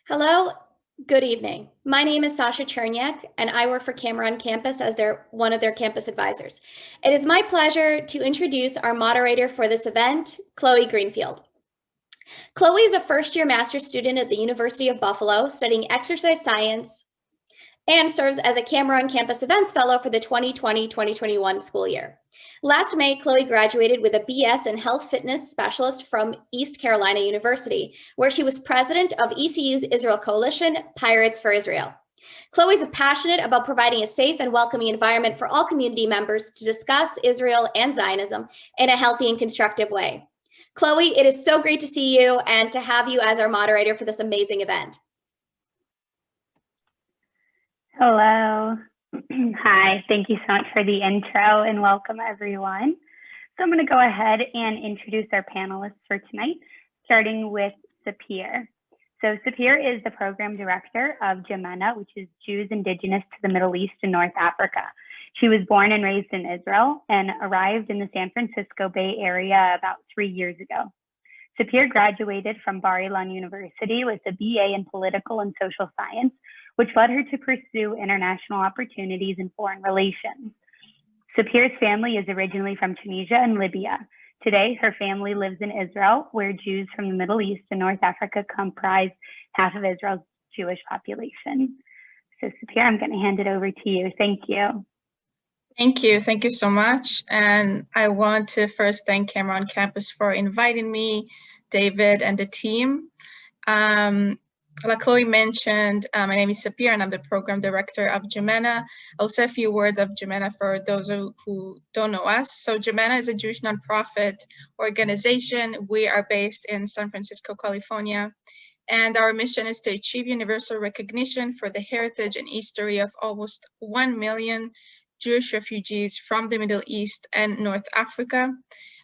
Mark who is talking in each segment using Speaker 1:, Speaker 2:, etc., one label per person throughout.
Speaker 1: Hello, good evening. My name is Sasha Chernyak, and I work for CAMERA on campus as one of their campus advisors. It is my pleasure to introduce our moderator for this event, Chloe Greenfield. Chloe is a first-year master's student at the University of Buffalo studying exercise science and serves as a CAMERA on campus events fellow for the 2020-2021 school year. Last May, Chloe graduated with a BS in Health Fitness Specialist from East Carolina University, where she was president of ECU's Israel Coalition, Pirates for Israel. Chloe is passionate about providing a safe and welcoming environment for all community members to discuss Israel and Zionism in a healthy and constructive way. Chloe, it is so great to see you and to have you as our moderator for this amazing event.
Speaker 2: Hello. Hi, thank you so much for the intro and welcome everyone. So I'm going to go ahead and introduce our panelists for tonight, starting with Sapir. So Sapir is the program director of JIMENA, which is Jews Indigenous to the Middle East and North Africa. She was born and raised in Israel and arrived in the San Francisco Bay Area about 3 years ago. Sapir graduated from Bar-Ilan University with a BA in Political and Social Science, which led her to pursue international opportunities in foreign relations. Sapir's family is originally from Tunisia and Libya. Today, her family lives in Israel, where Jews from the Middle East and North Africa comprise half of Israel's Jewish population. So Sapir, I'm going to hand it over to you. Thank you.
Speaker 3: Thank you. Thank you so much. And I want to first thank CAMERA on Campus for inviting me, David, and the team. Like Chloe mentioned, my name is Sapir and I'm the program director of JIMENA. I'll say a few words of JIMENA for those who don't know us. So JIMENA is a Jewish nonprofit organization. We are based in San Francisco, California. And our mission is to achieve universal recognition for the heritage and history of almost 1 million Jewish refugees from the Middle East and North Africa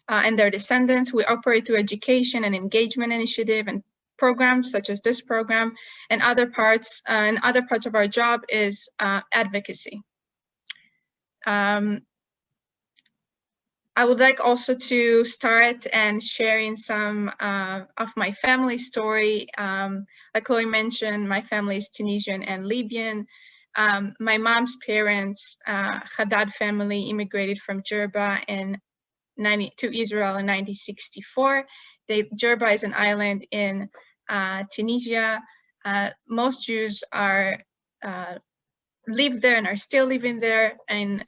Speaker 3: and their descendants. We operate through education and engagement initiative and programs such as this program, and other parts of our job is advocacy. I would like also to start and sharing some of my family story. Like Chloe mentioned, my family is Tunisian and Libyan. My mom's parents, Haddad family, immigrated from Jerba to Israel in 1964. Jerba is an island in Tunisia. Most Jews live there and are still living there, and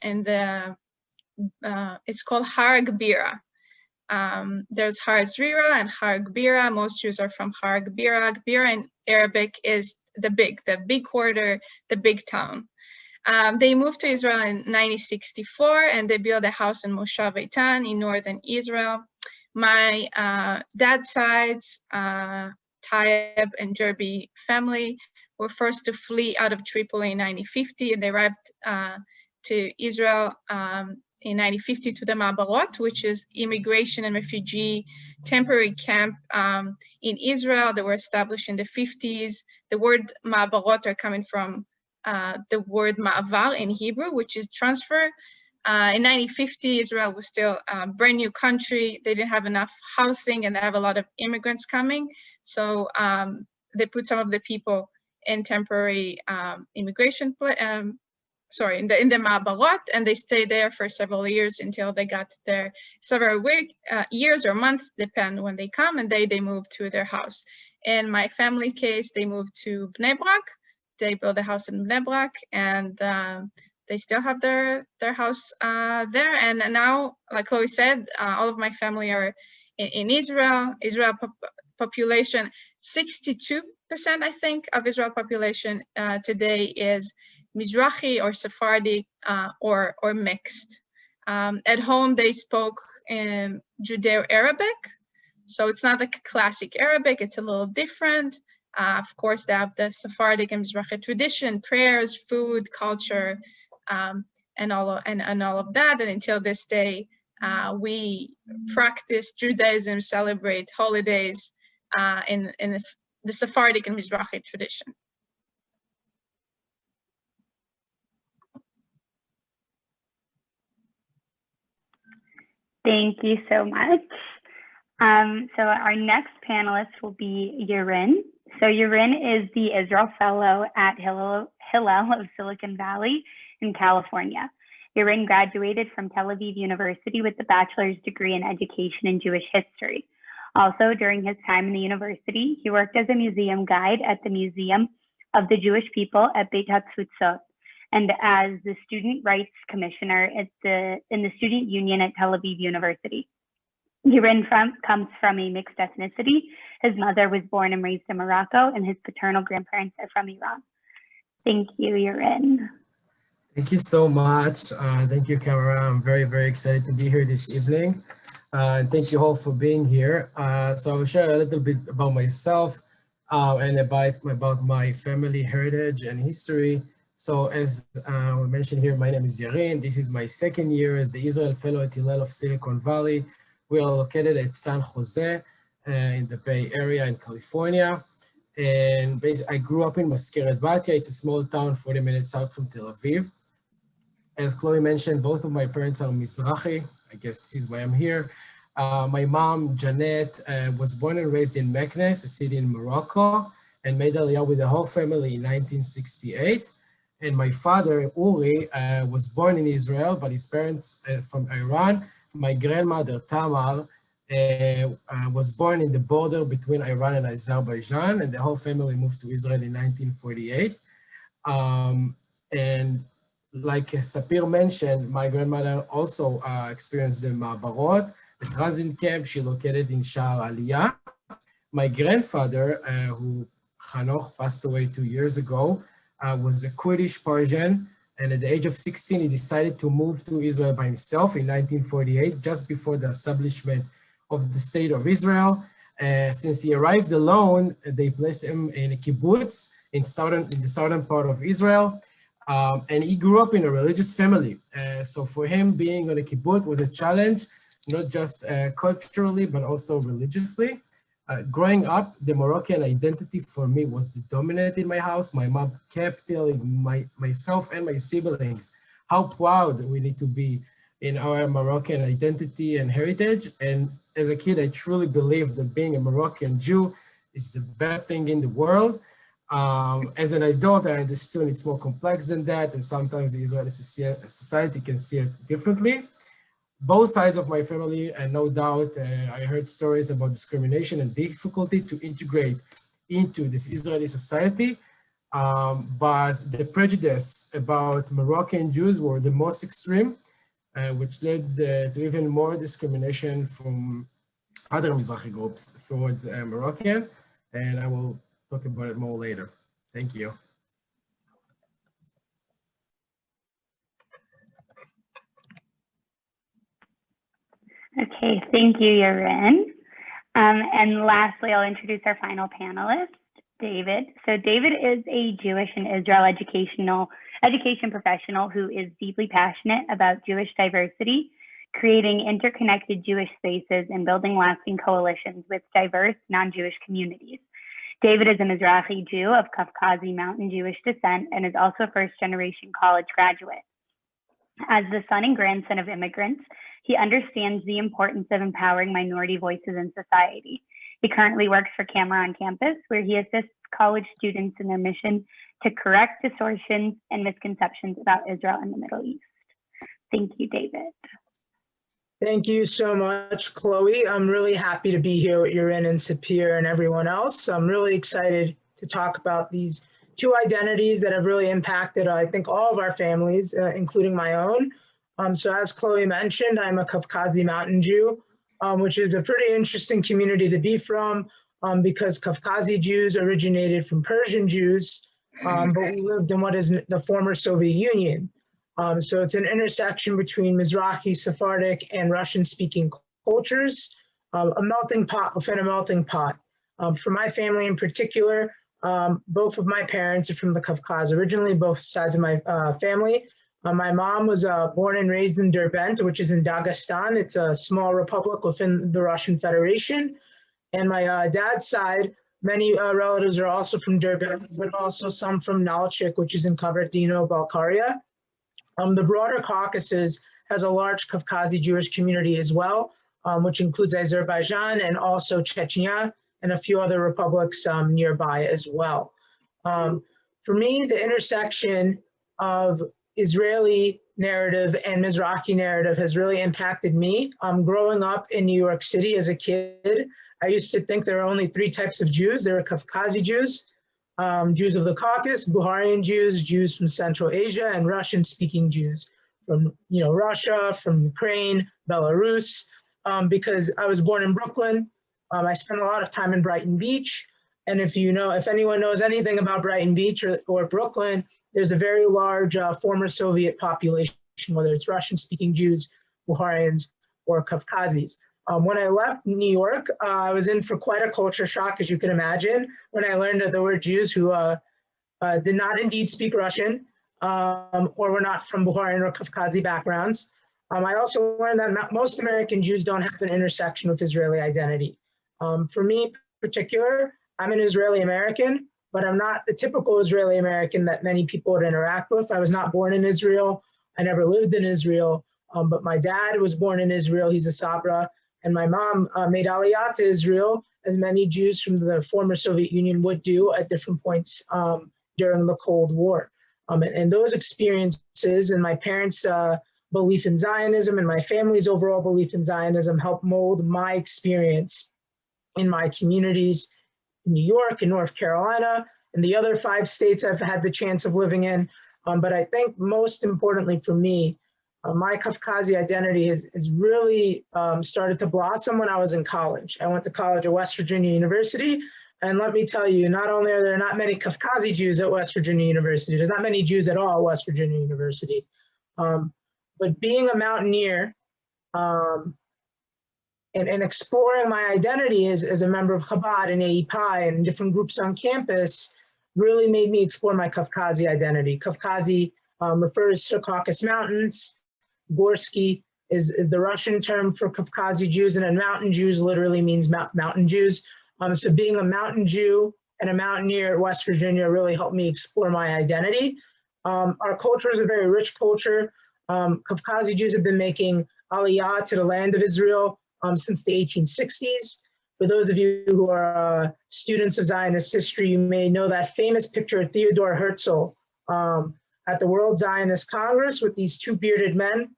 Speaker 3: it's called Har Gbira. There's Har Zrira and Har Gbira. Most Jews are from Har Gbira. Gbira in Arabic is the big quarter, the big town. They moved to Israel in 1964 and they built a house in Moshav Eitan in northern Israel. My dad's side's Taib and Jerby family were first to flee out of Tripoli in 1950, and they arrived to Israel in 1950 to the Ma'abarot, which is immigration and refugee temporary camp in Israel that were established in the 50s. The word Ma'abarot are coming from the word Ma'avar in Hebrew, which is transfer. In 1950, Israel was still a brand new country. They didn't have enough housing and they have a lot of immigrants coming. So they put some of the people in temporary immigration, in the Ma'abarot, and they stayed there for several years until they got their several years or months, depend when they come, and they moved to their house. In my family case, they moved to Bnei Brak. They built a house in Bnei Brak, and they still have their house there. And now, like Chloe said, all of my family are in Israel. Israel population, 62%, I think, of Israel population today is Mizrahi or Sephardic or mixed. At home, they spoke Judeo-Arabic. So it's not like classic Arabic, it's a little different. Of course, they have the Sephardic and Mizrahi tradition, prayers, food, culture, and all of that. And until this day, we practice Judaism, celebrate holidays in the Sephardic and Mizrahi tradition.
Speaker 2: Thank you so much. So our next panelist will be Yarin. So Yarin is the Israel Fellow at Hillel of Silicon Valley in California. Yarin graduated from Tel Aviv University with a bachelor's degree in education and Jewish history. Also, during his time in the university, he worked as a museum guide at the Museum of the Jewish People at Beit HaTfutzot and as the Student Rights Commissioner in the Student Union at Tel Aviv University. Yarin comes from a mixed ethnicity. His mother was born and raised in Morocco, and his paternal grandparents are from Iran. Thank you, Yarin.
Speaker 4: Thank you so much. Thank you, CAMERA. I'm very, very excited to be here this evening. And thank you all for being here. So I will share a little bit about myself and about my family heritage and history. So as we mentioned here, my name is Yarin. This is my second year as the Israel Fellow at Hillel of Silicon Valley. We are located at San Jose in the Bay Area in California. And basically, I grew up in Maskeret Batya. It's a small town 40 minutes south from Tel Aviv. As Chloe mentioned, both of my parents are Mizrahi. I guess this is why I'm here. My mom, Janet, was born and raised in Meknes, a city in Morocco, and made Aliyah with the whole family in 1968. And my father, Uri, was born in Israel, but his parents from Iran. My grandmother, Tamar, was born in the border between Iran and Azerbaijan, and the whole family moved to Israel in 1948. And like Sapir mentioned, my grandmother also experienced the Ma'abarot, the transit camp. She located in Sha'ar Aliyah. My grandfather, who Hanoch passed away 2 years ago, was a Kurdish Persian. And at the age of 16, he decided to move to Israel by himself in 1948, just before the establishment of the state of Israel. Since he arrived alone, they placed him in a kibbutz in the southern part of Israel. And he grew up in a religious family. So for him, being on a kibbutz was a challenge, not just culturally, but also religiously. Growing up, the Moroccan identity for me was the dominant in my house. My mom kept telling myself and my siblings how proud we need to be in our Moroccan identity and heritage. And as a kid, I truly believed that being a Moroccan Jew is the best thing in the world. As an adult, I understood it's more complex than that, and sometimes the Israeli society can see it differently. Both sides of my family, and no doubt, I heard stories about discrimination and difficulty to integrate into this Israeli society. But the prejudice about Moroccan Jews were the most extreme, which led to even more discrimination from other Mizrahi groups towards Moroccan. And I will talk about it more later. Thank you.
Speaker 2: Okay, thank you, Yarin. And lastly, I'll introduce our final panelist, David. So David is a Jewish and Israel education professional who is deeply passionate about Jewish diversity, creating interconnected Jewish spaces and building lasting coalitions with diverse non-Jewish communities. David is a Mizrahi Jew of Caucasian Mountain Jewish descent and is also a first-generation college graduate. As the son and grandson of immigrants, he understands the importance of empowering minority voices in society. He currently works for CAMERA on Campus, where he assists college students in their mission to correct distortions and misconceptions about Israel and the Middle East. Thank you, David.
Speaker 5: Thank you so much, Chloe. I'm really happy to be here with Yarin and Sapir and everyone else. I'm really excited to talk about these two identities that have really impacted, I think, all of our families, including my own. So as Chloe mentioned, I'm a Caucasian Mountain Jew, which is a pretty interesting community to be from because Caucasian Jews originated from Persian Jews, but we lived in what is the former Soviet Union. So it's an intersection between Mizrahi, Sephardic, and Russian-speaking cultures, a melting pot within a melting pot. For my family in particular, both of my parents are from the Caucasus originally, both sides of my family. My mom was born and raised in Derbent, which is in Dagestan. It's a small republic within the Russian Federation. And my dad's side, many relatives are also from Derbent, but also some from Nalchik, which is in Kabardino-Balkaria. The broader Caucasus has a large Caucasian Jewish community as well, which includes Azerbaijan and also Chechnya and a few other republics nearby as well. For me, the intersection of Israeli narrative and Mizrahi narrative has really impacted me. Growing up in New York City as a kid, I used to think there were only 3 types of Jews. There were Caucasian Jews, Jews of the Caucasus, Bukharian Jews, Jews from Central Asia, and Russian-speaking Jews from Russia, from Ukraine, Belarus. Because I was born in Brooklyn, I spent a lot of time in Brighton Beach. And if anyone knows anything about Brighton Beach or Brooklyn, there's a very large former Soviet population, whether it's Russian-speaking Jews, Bukharians, or Caucasians. When I left New York, I was in for quite a culture shock, as you can imagine, when I learned that there were Jews who did not indeed speak Russian or were not from Bukharian or Caucasian backgrounds. I also learned that most American Jews don't have an intersection with Israeli identity. For me in particular, I'm an Israeli American, but I'm not the typical Israeli American that many people would interact with. I was not born in Israel. I never lived in Israel, but my dad was born in Israel. He's a Sabra. And my mom made Aliyah to Israel, as many Jews from the former Soviet Union would do at different points during the Cold War. And those experiences and my parents' belief in Zionism and my family's overall belief in Zionism helped mold my experience in my communities in New York and North Carolina and the other 5 states I've had the chance of living in. But I think most importantly for me, my Caucasian identity has really started to blossom when I was in college. I went to college at West Virginia University. And let me tell you, not only are there not many Caucasian Jews at West Virginia University, there's not many Jews at all at West Virginia University. But being a mountaineer and exploring my identity as a member of Chabad and AEPI and different groups on campus really made me explore my Caucasian identity. Caucasian refers to Caucasus Mountains. Gorsky is the Russian term for Caucasian Jews, and then mountain Jews literally means mountain Jews. So being a mountain Jew and a mountaineer at West Virginia really helped me explore my identity. Our culture is a very rich culture. Caucasian Jews have been making Aliyah to the land of Israel since the 1860s. For those of you who are students of Zionist history, you may know that famous picture of Theodore Herzl at the World Zionist Congress with these 2 bearded men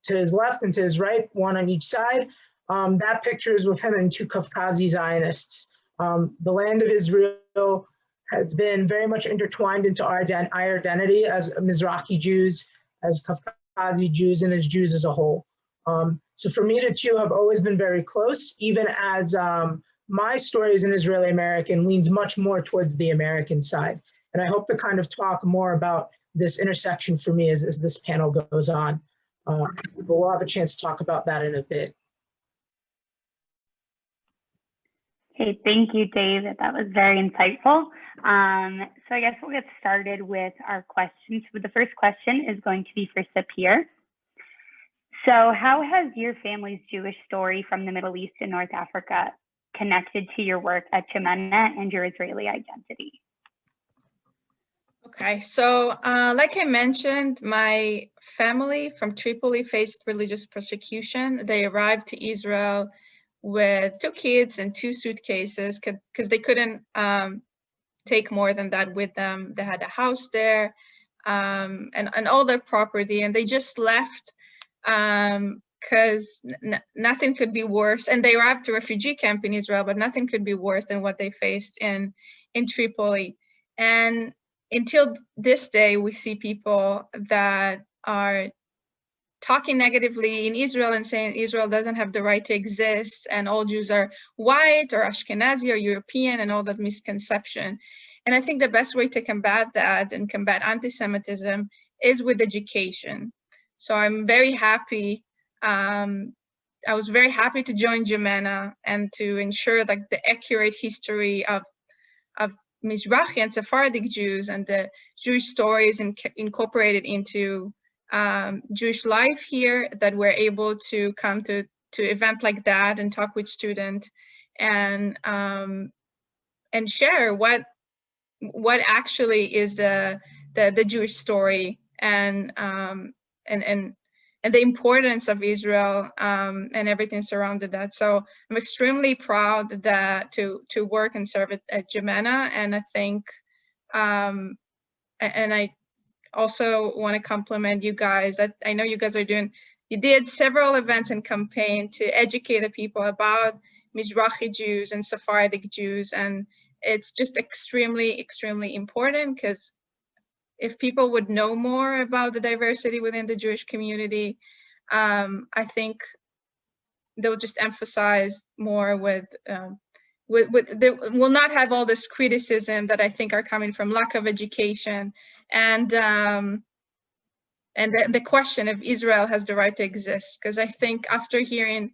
Speaker 5: to his left and to his right, one on each side. That picture is with him and 2 Caucasian Zionists. The land of Israel has been very much intertwined into our identity as Mizrahi Jews, as Caucasian Jews, and as Jews as a whole. So for me, the 2 have always been very close, even as my story as an Israeli American leans much more towards the American side. And I hope to kind of talk more about this intersection for me as this panel goes on. But we'll have a chance to talk about that in a bit.
Speaker 2: Okay, thank you, David. That was very insightful. So I guess we'll get started with our questions. The first question is going to be for Sapir. So how has your family's Jewish story from the Middle East and North Africa connected to your work at JIMENA and your Israeli identity?
Speaker 3: Okay, so like I mentioned, my family from Tripoli faced religious persecution. They arrived to Israel with 2 kids and 2 suitcases because they couldn't take more than that with them. They had a house there and all their property, and they just left because nothing could be worse. And they arrived to a refugee camp in Israel, but nothing could be worse than what they faced in Tripoli. And until this day, we see people that are talking negatively in Israel and saying Israel doesn't have the right to exist and all Jews are white or Ashkenazi or European and all that misconception. And I think the best way to combat that and combat anti-Semitism is with education. So I'm very happy. I was very happy to join JIMENA and to ensure like the accurate history of Mizrahi and Sephardic Jews and the Jewish stories incorporated into Jewish life here, that we're able to come to event like that and talk with students and share what actually is the Jewish story and the importance of Israel and everything surrounded that. So I'm extremely proud that to work and serve at JIMENA, and I think, and I also want to compliment you guys. That I know you guys are doing. You did several events and campaign to educate the people about Mizrahi Jews and Sephardic Jews, and it's just extremely, extremely important, because if people would know more about the diversity within the Jewish community, I think they'll just emphasize more they will not have all this criticism that I think are coming from lack of education and the question if Israel has the right to exist. Because I think after hearing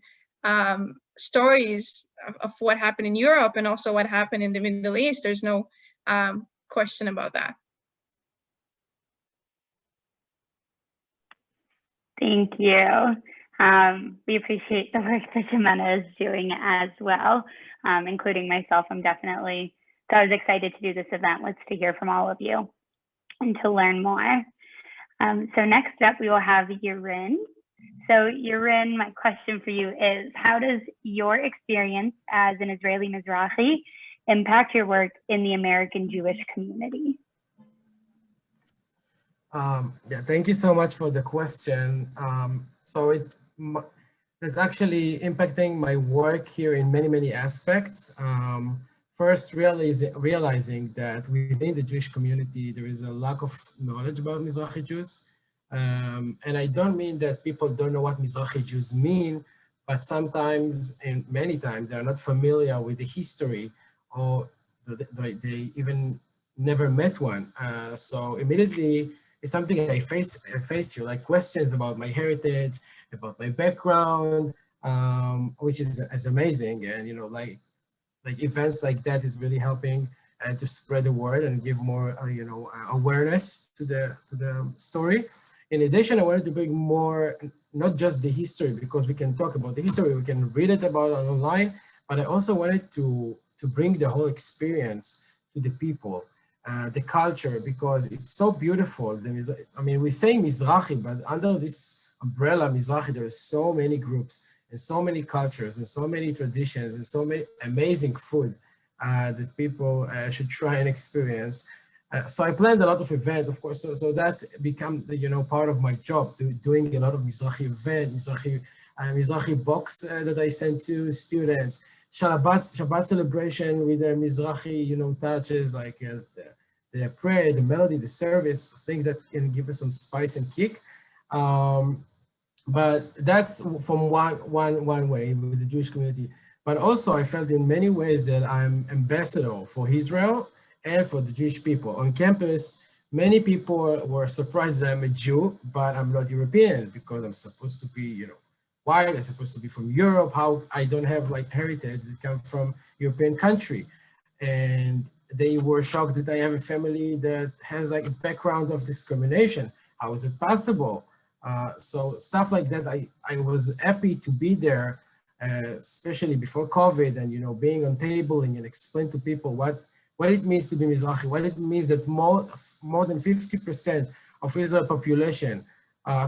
Speaker 3: stories of what happened in Europe and also what happened in the Middle East, there's no question about that.
Speaker 2: Thank you. We appreciate the work that JIMENA is doing as well, including myself. I was excited to do this event with to hear from all of you and to learn more. So next up, we will have Yarin. So Yarin, my question for you is, how does your experience as an Israeli Mizrahi impact your work in the American Jewish community?
Speaker 4: Yeah, thank you so much for the question. So it's actually impacting my work here in many, many aspects. First, realizing that within the Jewish community, there is a lack of knowledge about Mizrahi Jews. And I don't mean that people don't know what Mizrahi Jews mean, but sometimes, and many times, they're not familiar with the history, or they even never met one. So immediately, it's something I face here, like questions about my heritage, about my background, which is amazing. And, you know, like events like that is really helping to spread the word and give more, awareness to the story. In addition, I wanted to bring more, not just the history, because we can talk about the history, we can read it about it online, but I also wanted to bring the whole experience to the people, the culture, because it's so beautiful. I mean, we say Mizrahi, but under this umbrella Mizrahi, there are so many groups and so many cultures and so many traditions and so many amazing food that people should try and experience. So I planned a lot of events, of course, so that became, part of my job, doing a lot of Mizrahi events, Mizrahi box that I sent to students, Shabbat celebration with the Mizrahi, touches like the prayer, the melody, the service, things that can give us some spice and kick. But that's from one way with the Jewish community. But also I felt in many ways that I'm ambassador for Israel and for the Jewish people. On campus, many people were surprised that I'm a Jew, but I'm not European because I'm supposed to be, white, I'm supposed to be from Europe, how I don't have like heritage that come from European country. And they were shocked that I have a family that has like a background of discrimination. How is it possible? So stuff like that, I was happy to be there, especially before COVID, and being on tabling and explain to people what it means to be Mizrahi, what it means that more than 50% of Israel population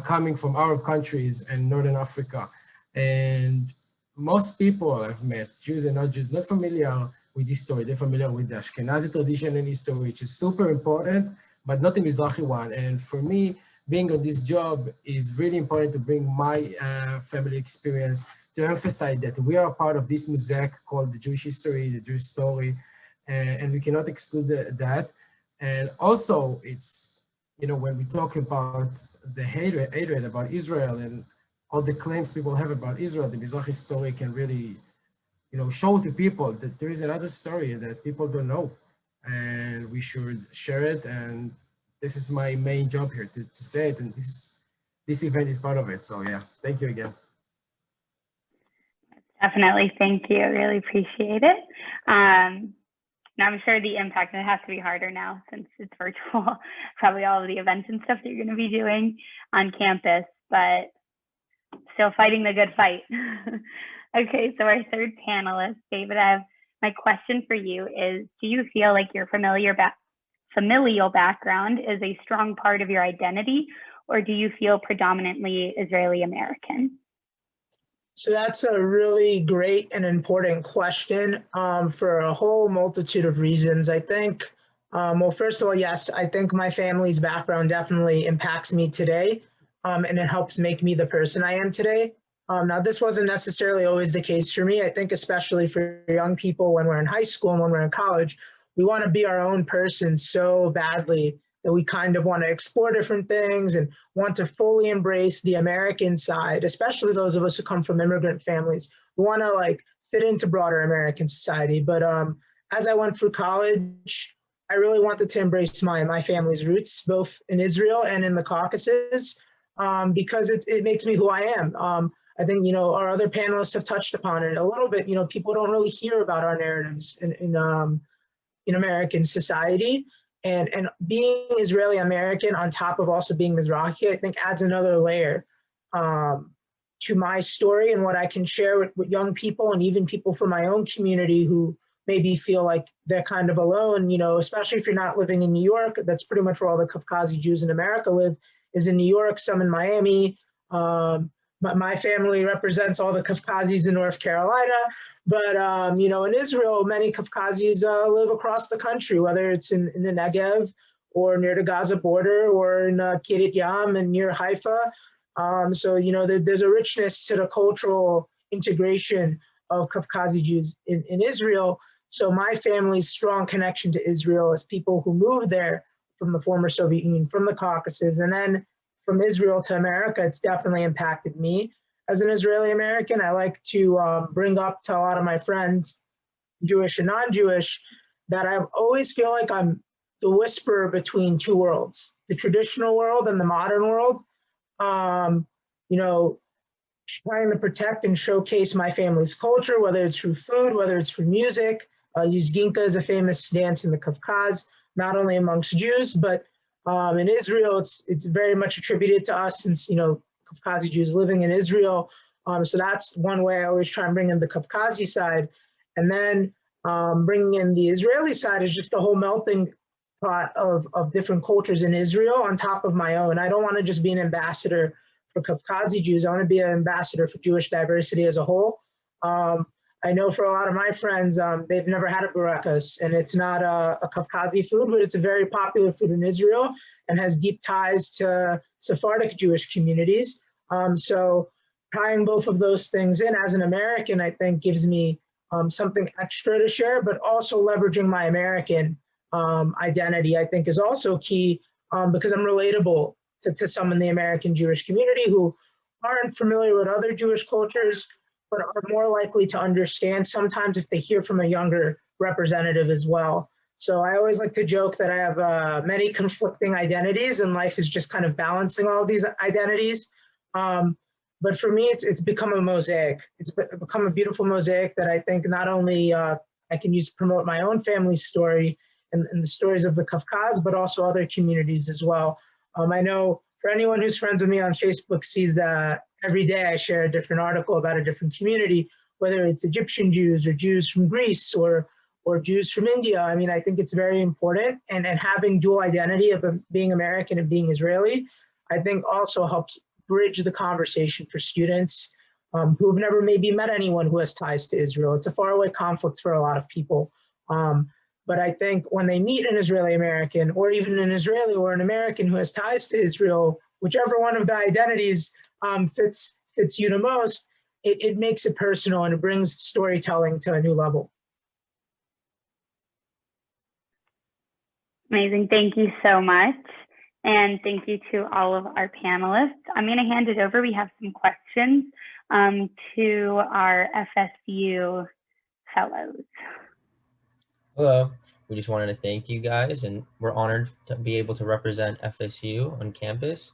Speaker 4: coming from Arab countries and Northern Africa. And most people I've met, Jews and not Jews, not familiar with this story. They're familiar with the Ashkenazi tradition and history, which is super important, but not the Mizrahi one. And for me, being on this job is really important to bring my family experience, to emphasize that we are part of this mosaic called the Jewish history, the Jewish story, and we cannot exclude that. And also it's, when we talk about the hatred about Israel and all the claims people have about Israel, the Mizrahi story can really, show to people that there is another story that people don't know, and we should share it. And this is my main job here, to say it, and this event is part of it. So yeah, thank you again.
Speaker 2: Definitely, thank you. I really appreciate it. Now I'm sure the impact, and it has to be harder now since it's virtual, probably all of the events and stuff that you're going to be doing on campus, but still fighting the good fight. Okay, so our third panelist, David, my question for you is, do you feel like your familial background is a strong part of your identity, or do you feel predominantly Israeli American?
Speaker 5: So that's a really great and important question for a whole multitude of reasons. I think, well, first of all, yes, I think my family's background definitely impacts me today, and it helps make me the person I am today. Now, this wasn't necessarily always the case for me. I think especially for young people when we're in high school and when we're in college, we want to be our own person so badly that we kind of want to explore different things and want to fully embrace the American side, especially those of us who come from immigrant families. We want to like fit into broader American society. But as I went through college, I really wanted to embrace my family's roots, both in Israel and in the Caucasus, because it makes me who I am. I think, you know, our other panelists have touched upon it a little bit. You know, people don't really hear about our narratives in American society. And being Israeli American on top of also being Mizrahi, I think adds another layer to my story and what I can share with young people and even people from my own community who maybe feel like they're kind of alone, you know, especially if you're not living in New York. That's pretty much where all the Caucasian Jews in America live, is in New York, some in Miami. My family represents all the Caucasians in North Carolina, but you know, in Israel, many Caucasians live across the country, whether it's in the Negev or near the Gaza border or in Kiryat Yam and near Haifa. So, you know, there's a richness to the cultural integration of Caucasian Jews in Israel. So my family's strong connection to Israel as people who moved there from the former Soviet Union, from the Caucasus, and then from Israel to America, it's definitely impacted me. As an Israeli American, I like to bring up to a lot of my friends, Jewish and non-Jewish, that I always feel like I'm the whisperer between two worlds, the traditional world and the modern world. You know, trying to protect and showcase my family's culture, whether it's through food, whether it's through music. Yuzginka is a famous dance in the Caucasus, not only amongst Jews, but in Israel, it's very much attributed to us since, you know, Caucasian Jews living in Israel. So that's one way I always try and bring in the Caucasian side. And then bringing in the Israeli side is just a whole melting pot of different cultures in Israel on top of my own. I don't want to just be an ambassador for Caucasian Jews. I want to be an ambassador for Jewish diversity as a whole. I know for a lot of my friends, they've never had a burekas, and it's not a Caucasian food, but it's a very popular food in Israel and has deep ties to Sephardic Jewish communities. So tying both of those things in as an American, I think gives me something extra to share, but also leveraging my American identity, I think is also key because I'm relatable to some in the American Jewish community who aren't familiar with other Jewish cultures, but are more likely to understand sometimes if they hear from a younger representative as well. So I always like to joke that I have many conflicting identities and life is just kind of balancing all of these identities. But for me, it's become a mosaic. It's become a beautiful mosaic that I think not only I can use to promote my own family story and the stories of the Caucasus, but also other communities as well. I know for anyone who's friends with me on Facebook sees that every day I share a different article about a different community, whether it's Egyptian Jews or Jews from Greece or Jews from India. I mean, I think it's very important. And having dual identity of being American and being Israeli, I think also helps bridge the conversation for students who have never maybe met anyone who has ties to Israel. It's a faraway conflict for a lot of people. But I think when they meet an Israeli American or even an Israeli or an American who has ties to Israel, whichever one of the identities fits you the most, it makes it personal and it brings storytelling to a new level.
Speaker 2: Amazing. Thank you so much. And thank you to all of our panelists. I'm going to hand it over. We have some questions to our FSU fellows.
Speaker 6: Hello. We just wanted to thank you guys, and we're honored to be able to represent FSU on campus.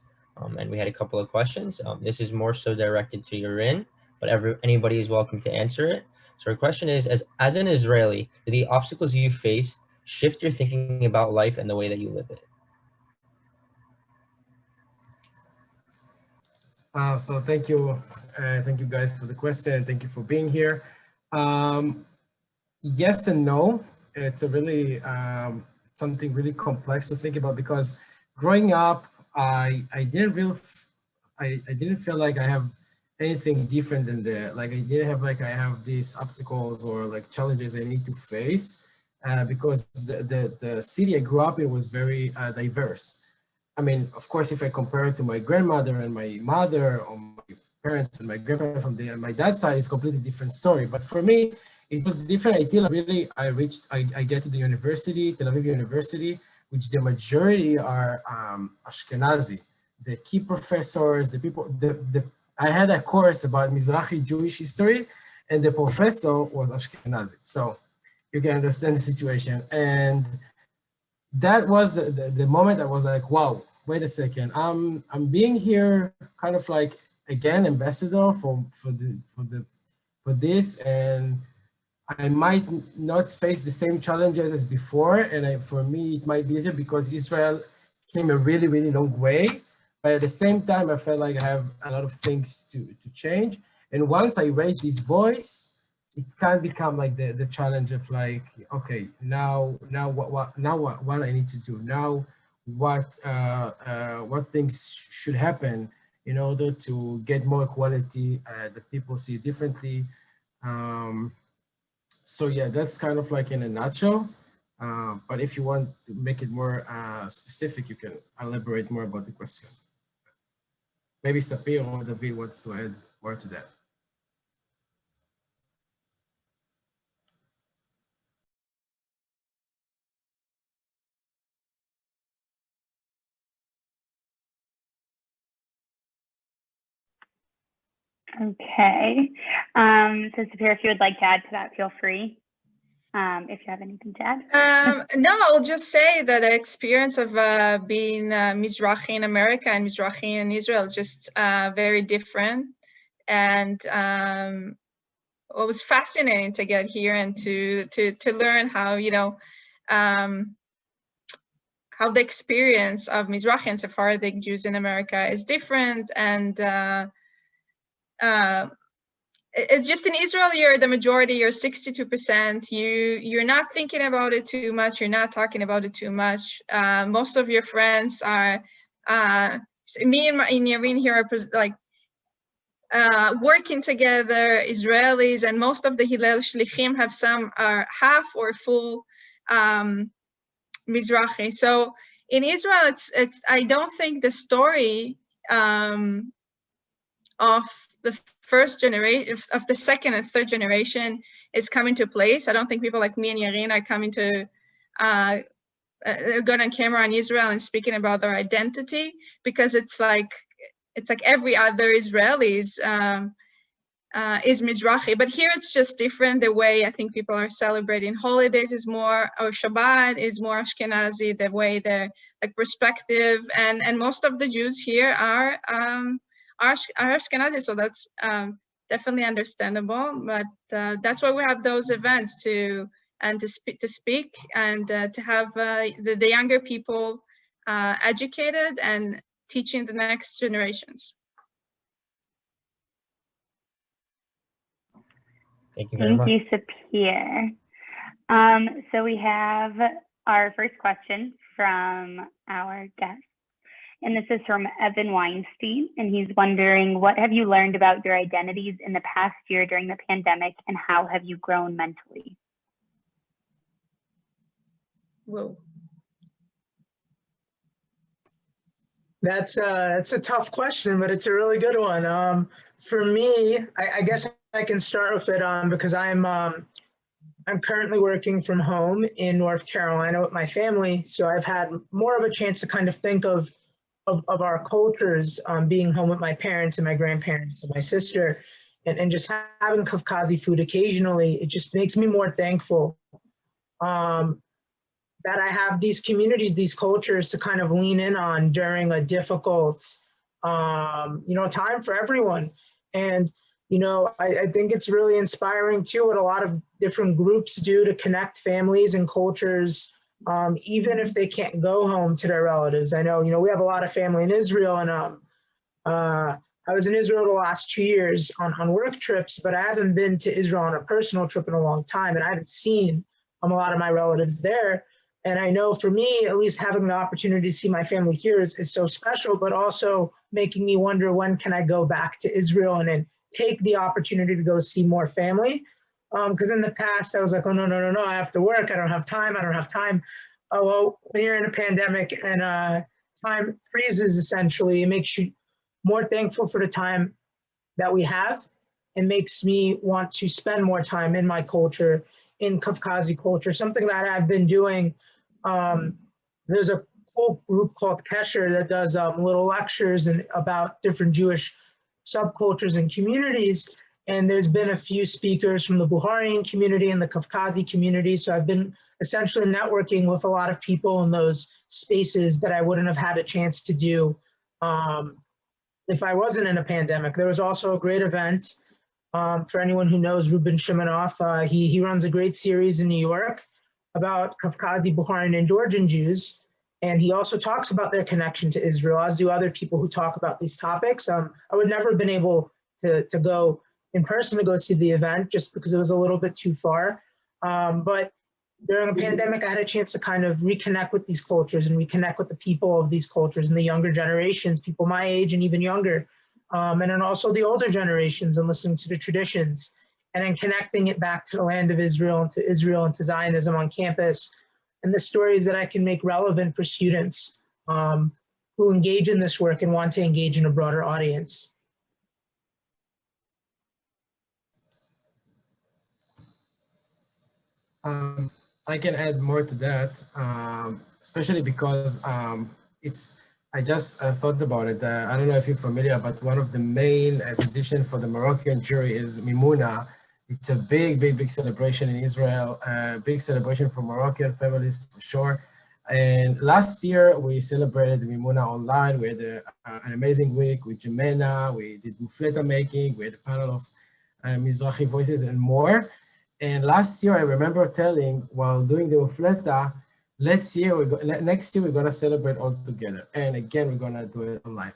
Speaker 6: And we had a couple of questions. This is more so directed to Yarin, but anybody is welcome to answer it. So our question is, as an Israeli, do the obstacles you face shift your thinking about life and the way that you live it?
Speaker 4: So thank you guys for the question. Thank you for being here. Yes and no. It's a really something really complex to think about because growing up I didn't feel like I have anything different than that. Like I didn't have like I have these obstacles or like challenges I need to face because the city I grew up in was very diverse. I mean, of course, if I compare it to my grandmother and my mother or my parents and my grandparents from my dad's side, it's a completely different story. But for me, it was different until I get to the university, Tel Aviv University, which the majority are Ashkenazi. The key professors, the people, I had a course about Mizrahi Jewish history, and the professor was Ashkenazi. So you can understand the situation. And that was the moment I was like, wow, wait a second. I'm being here kind of like, again, ambassador for this, and I might not face the same challenges as before. And for me, it might be easier because Israel came a really, really long way. But at the same time, I felt like I have a lot of things to change. And once I raise this voice, it can become like the challenge of like, okay, now what I need to do now, what things should happen in order to get more equality that people see differently. So yeah, that's kind of like in a nutshell. But if you want to make it more specific, you can elaborate more about the question. Maybe Sapir or David wants to add more to that.
Speaker 2: Okay. So Sapir, if you would like to add to that, feel free. If you have anything to add.
Speaker 3: No, I'll just say that the experience of being Mizrahi in America and Mizrahi in Israel is just very different. And it was fascinating to get here and to learn how, you know, how the experience of Mizrahi and Sephardic Jews in America is different. And it's just in Israel, you're the majority, you're 62%. You're not thinking about it too much. You're not talking about it too much. Most of your friends are, me and Yarin here are like working together, Israelis, and most of the Hillel Shlichim have some are half or full Mizrahi. So in Israel, it's I don't think the story of the first generation, of the second and third generation is coming to place. I don't think people like me and Yarin are coming to going on camera in Israel and speaking about their identity, because it's like every other Israeli is Mizrahi. But here it's just different. The way I think people are celebrating holidays is more, or Shabbat is more Ashkenazi, the way they're like perspective, and most of the Jews here are Ashkenazi, so that's definitely understandable. But that's why we have those events to speak and to have the younger people educated and teaching the next generations.
Speaker 6: Thank you very much.
Speaker 2: Thank you, Sapir. So we have our first question from our guest. And this is from Evan Weinstein, and he's wondering, what have you learned about your identities in the past year during the pandemic, and how have you grown mentally?
Speaker 3: Whoa.
Speaker 5: That's a tough question, but it's a really good one. For me, I guess I can start with it because I'm currently working from home in North Carolina with my family, so I've had more of a chance to kind of think of our cultures, being home with my parents and my grandparents and my sister, and just having Kafkazi food occasionally. It just makes me more thankful that I have these communities, these cultures to kind of lean in on during a difficult, time for everyone. And, I think it's really inspiring too what a lot of different groups do to connect families and cultures, even if they can't go home to their relatives. I know, we have a lot of family in Israel, and I was in Israel the last 2 years on work trips, but I haven't been to Israel on a personal trip in a long time, and I haven't seen a lot of my relatives there. And I know for me, at least having the opportunity to see my family here is so special, but also making me wonder, when can I go back to Israel and then take the opportunity to go see more family? Because in the past, I was like, oh, no, I have to work. I don't have time. Oh, well, when you're in a pandemic and time freezes, essentially, it makes you more thankful for the time that we have. It makes me want to spend more time in my culture, in Kafkazi culture, something that I've been doing. There's a cool group called Kesher that does little lectures about different Jewish subcultures and communities. And there's been a few speakers from the Bukharian community and the Kafkazi community. So I've been essentially networking with a lot of people in those spaces that I wouldn't have had a chance to do if I wasn't in a pandemic. There was also a great event for anyone who knows Ruben Shimanoff. He runs a great series in New York about Kafkazi, Bukharian, and Georgian Jews. And he also talks about their connection to Israel, as do other people who talk about these topics. I would never have been able to go in person to go see the event just because it was a little bit too far. But during the pandemic, I had a chance to kind of reconnect with these cultures and reconnect with the people of these cultures and the younger generations, people my age and even younger, and then also the older generations, and listening to the traditions, and then connecting it back to the land of Israel and to Zionism on campus, and the stories that I can make relevant for students who engage in this work and want to engage in a broader audience.
Speaker 4: I can add more to that, especially because I just thought about it. I don't know if you're familiar, but one of the main traditions for the Moroccan Jewry is Mimuna. It's a big celebration in Israel, big celebration for Moroccan families for sure. And last year we celebrated Mimuna online. We had an amazing week with JIMENA. We did mufleta making. We had a panel of Mizrahi voices and more. And last year, I remember telling while doing the mufleta, next year we're gonna celebrate all together. And again, we're gonna do it online.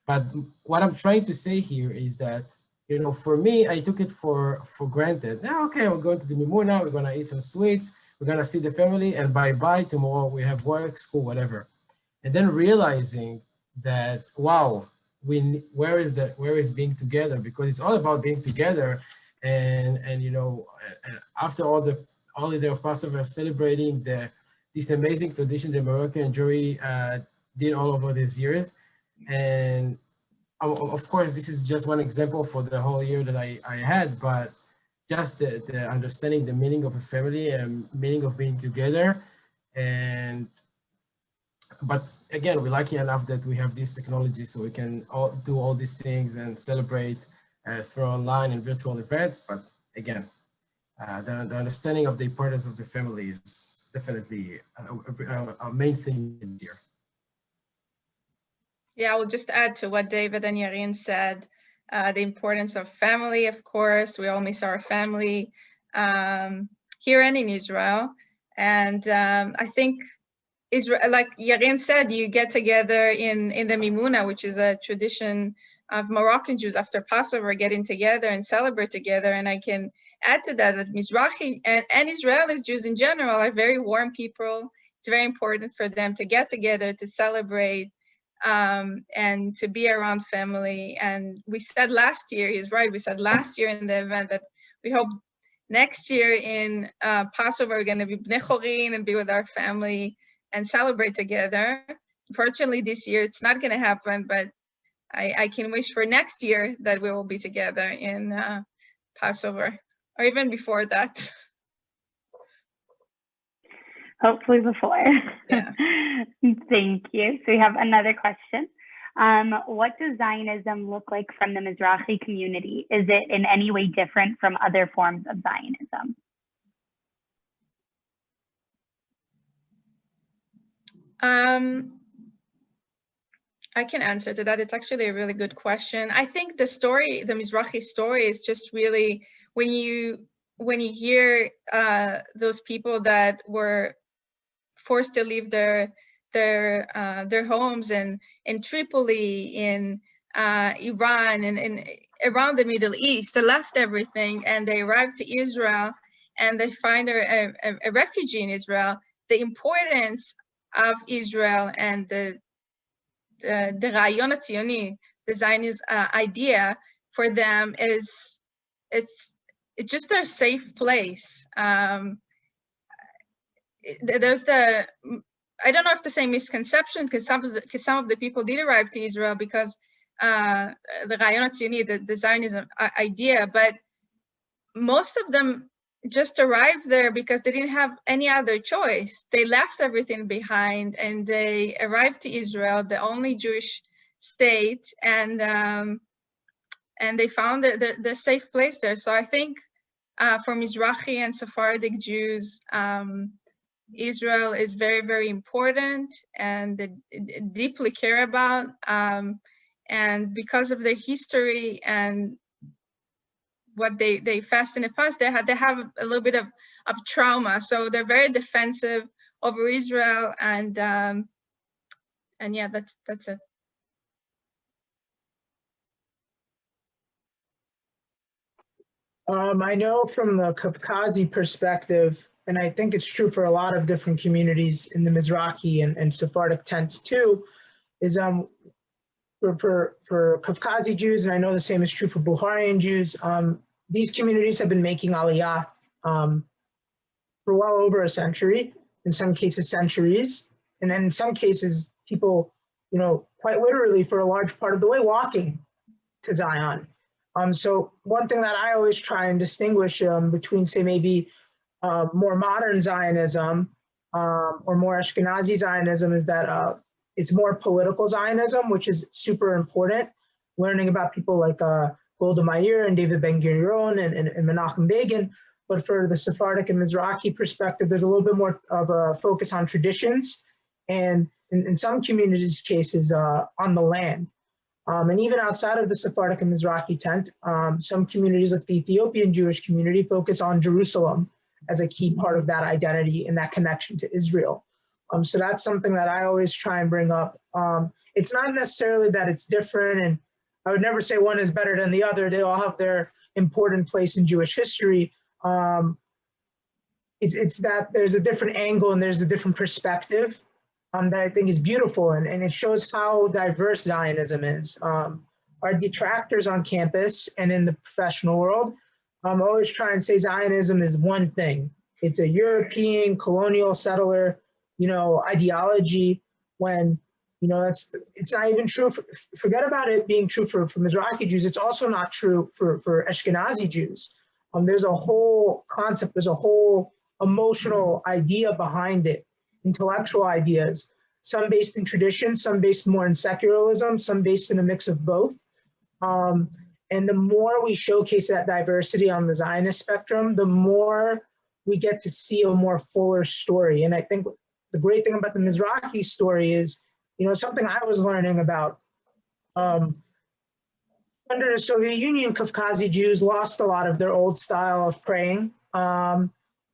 Speaker 4: But what I'm trying to say here is that, you know, for me, I took it for granted. Now, okay, we're going to the Mimuna, we're gonna eat some sweets, we're gonna see the family, and bye-bye, tomorrow we have work, school, whatever. And then realizing that, wow, where is being together? Because it's all about being together. And you know, after all the holiday of Passover, celebrating this amazing tradition the Moroccan Jewry did all over these years. And of course, this is just one example for the whole year that I had, but just the understanding the meaning of a family and meaning of being together. But again, we're lucky enough that we have this technology so we can do all these things and celebrate through online and virtual events. But again, the understanding of the importance of the family is definitely a main thing here.
Speaker 3: Yeah, I will just add to what David and Yarin said, the importance of family, of course. We all miss our family here and in Israel. And I think Israel, like Yarin said, you get together in the Mimuna, which is a tradition of Moroccan Jews after Passover, getting together and celebrate together. And I can add to that Mizrahi and Israeli Jews in general are very warm people. It's very important for them to get together, to celebrate, and to be around family. And we said last year, he's right, we said last year in the event that we hope next year in Passover, we're going to be Bnei Chorin and be with our family and celebrate together. Unfortunately, this year it's not going to happen, but I can wish for next year that we will be together in Passover, or even before that.
Speaker 2: Hopefully before.
Speaker 3: Yeah.
Speaker 2: Thank you. So we have another question. What does Zionism look like from the Mizrahi community? Is it in any way different from other forms of Zionism?
Speaker 3: I can answer to that. It's actually a really good question. I think the story, the Mizrahi story, is just really when you hear those people that were forced to leave their homes in Tripoli, in Iran, and around the Middle East. They left everything and they arrived to Israel, and they find a refugee in Israel. the importance of Israel and the Rayon HaTzioni, the Zionist idea for them is it's just their safe place. There's the, I don't know if the same misconception, because some of the people did arrive to Israel because the Rayon HaTzioni, the Zionism idea, but most of them just arrived there because they didn't have any other choice. They left everything behind and they arrived to Israel, the only Jewish state, and they found the safe place there. So I think for Mizrahi and Sephardic Jews, Israel is very, very important and they deeply care about. And because of their history and what they faced in the past, they have a little bit of trauma. So they're very defensive over Israel, and yeah, that's it.
Speaker 5: I know from the Kafkazi perspective, and I think it's true for a lot of different communities in the Mizrahi and Sephardic tents too, is for Kafkazi Jews, and I know the same is true for Bukharian Jews, these communities have been making Aliyah for well over a century, in some cases centuries, and then in some cases people, quite literally for a large part of the way walking to Zion. So one thing that I always try and distinguish between, say, maybe more modern Zionism or more Ashkenazi Zionism is that it's more political Zionism, which is super important. Learning about people like Golda Meir and David Ben-Gurion and Menachem Begin. But for the Sephardic and Mizrahi perspective, there's a little bit more of a focus on traditions and in some communities' cases on the land. And even outside of the Sephardic and Mizrahi tent, some communities like the Ethiopian Jewish community focus on Jerusalem as a key part of that identity and that connection to Israel. So that's something that I always try and bring up. It's not necessarily that it's different, and I would never say one is better than the other. They all have their important place in Jewish history. It's that there's a different angle and there's a different perspective that I think is beautiful, and it shows how diverse Zionism is. Our detractors on campus and in the professional world always try and say Zionism is one thing. It's a European colonial settler, ideology, when it's not even true. Forget about it being true for Mizrahi Jews. It's also not true for Ashkenazi Jews. There's a whole concept, there's a whole emotional idea behind it, intellectual ideas, some based in tradition, some based more in secularism, some based in a mix of both. And the more we showcase that diversity on the Zionist spectrum, the more we get to see a more fuller story. And I think the great thing about the Mizrahi story is, something I was learning about. Under the Soviet Union, Kafkazi Jews lost a lot of their old style of praying.